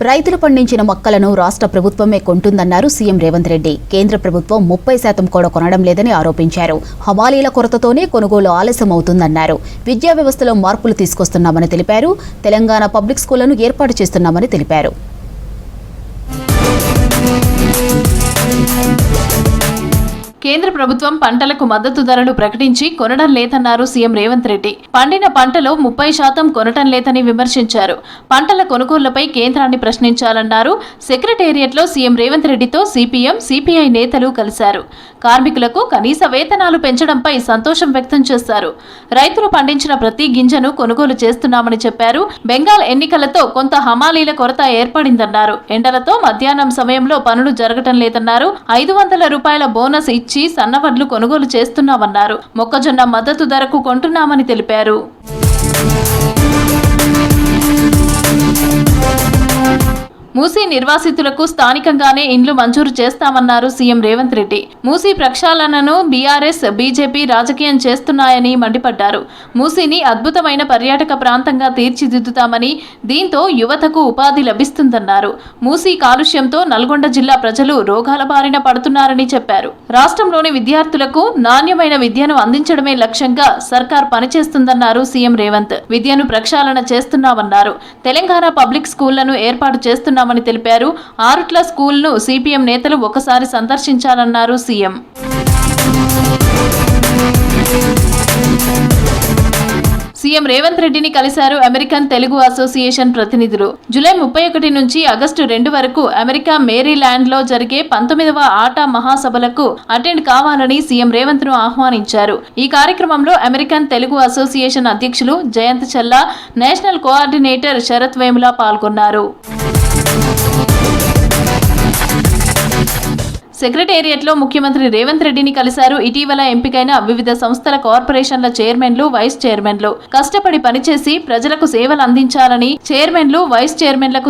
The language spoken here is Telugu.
రైతులు పండించిన మొక్కలను రాష్ట్ర ప్రభుత్వమే కొంటుందన్నారు సీఎం రేవంత్ రెడ్డి. కేంద్ర ప్రభుత్వం 30% కూడా కొనడం లేదని ఆరోపించారు. హమాలీల కొరతతోనే కొనుగోలు ఆలస్యం అవుతుందన్నారు. విద్యా వ్యవస్థలో మార్పులు తీసుకొస్తున్నామని తెలిపారు. తెలంగాణ పబ్లిక్ స్కూళ్లను ఏర్పాటు చేస్తున్నామని తెలిపారు. కేంద్ర ప్రభుత్వం పంటలకు మద్దతు ధరలు ప్రకటించి కొనడం లేదన్నారు సీఎం రేవంత్ రెడ్డి. పండిన పంటలో 30% కొనటం లేదని విమర్శించారు. పంటల కొనుగోళ్లపై కేంద్రాన్ని ప్రశ్నించాలన్నారు. సెక్రటేరియట్లో సీఎం రేవంత్ రెడ్డితో సిపిఎం, సిపిఐ నేతలు కలిశారు. కార్మికులకు కనీస వేతనాలు పెంచడంపై సంతోషం వ్యక్తం చేశారు. రైతులు పండించిన ప్రతి గింజను కొనుగోలు చేస్తున్నామని చెప్పారు. బెంగాల్ ఎన్నికలతో కొంత హమాలీల కొరత ఏర్పడిందన్నారు. ఎండలతో మధ్యాహ్నం సమయంలో పనులు జరగటం లేదన్నారు. 500 రూపాయల బోనస్ ఇచ్చి సన్నవడ్లు కొనుగోలు చేస్తున్నామన్నారు. మొక్కజొన్న మద్దతు ధరకు కొంటున్నామని తెలిపారు. మూసీ నిర్వాసితులకు స్థానికంగానే ఇండ్లు మంజూరు చేస్తామన్నారు సీఎం రేవంత్ రెడ్డి. మూసీ ప్రక్షాళనను బీఆర్ఎస్, బీజేపీ రాజకీయం చేస్తున్నాయని మండిపడ్డారు. మూసీని అద్భుతమైన పర్యాటక ప్రాంతంగా తీర్చిదిద్దుతామని, దీంతో యువతకు ఉపాధి లభిస్తుందన్నారు. మూసీ కాలుష్యంతో నల్గొండ జిల్లా ప్రజలు రోగాల బారిన పడుతున్నారని చెప్పారు. రాష్ట్రంలోని విద్యార్థులకు నాణ్యమైన విద్యను అందించడమే లక్ష్యంగా సర్కార్ పనిచేస్తుందన్నారు సీఎం రేవంత్. విద్యను ప్రక్షాళన చేస్తున్నామన్నారు. తెలంగాణ పబ్లిక్ స్కూళ్లను ఏర్పాటు చేస్తున్నా మని తెలిపారు. ఆరుట్ల స్కూల్ను సిపిఎం నేతలు ఒకసారి సందర్శించాలన్నారు సీఎం. సీఎం రేవంత్ రెడ్డిని కలిశారు అమెరికన్ తెలుగు అసోసియేషన్ ప్రతినిధులు. జూలై 31 నుంచి ఆగస్టు 2 వరకు అమెరికా మేరీల్యాండ్లో జరిగే 19వ ఆట మహాసభలకు అటెండ్ కావాలని సీఎం రేవంత్ ను ఆహ్వానించారు. ఈ కార్యక్రమంలో అమెరికన్ తెలుగు అసోసియేషన్ అధ్యక్షులు జయంత్ చల్లా, నేషనల్ కోఆర్డినేటర్ శరత్ వేముల పాల్గొన్నారు. సెక్రటేరియట్లో ముఖ్యమంత్రి రేవంత్ రెడ్డిని కలిశారు. ఇటీవల ఎంపికైన వివిధ సంస్థల కార్పొరేషన్ల చైర్మన్లు, వైస్ చైర్మన్లు కష్టపడి పనిచేసి ప్రజలకు సేవలు అందించాలని చైర్మన్లు, వైస్ చైర్మన్లకు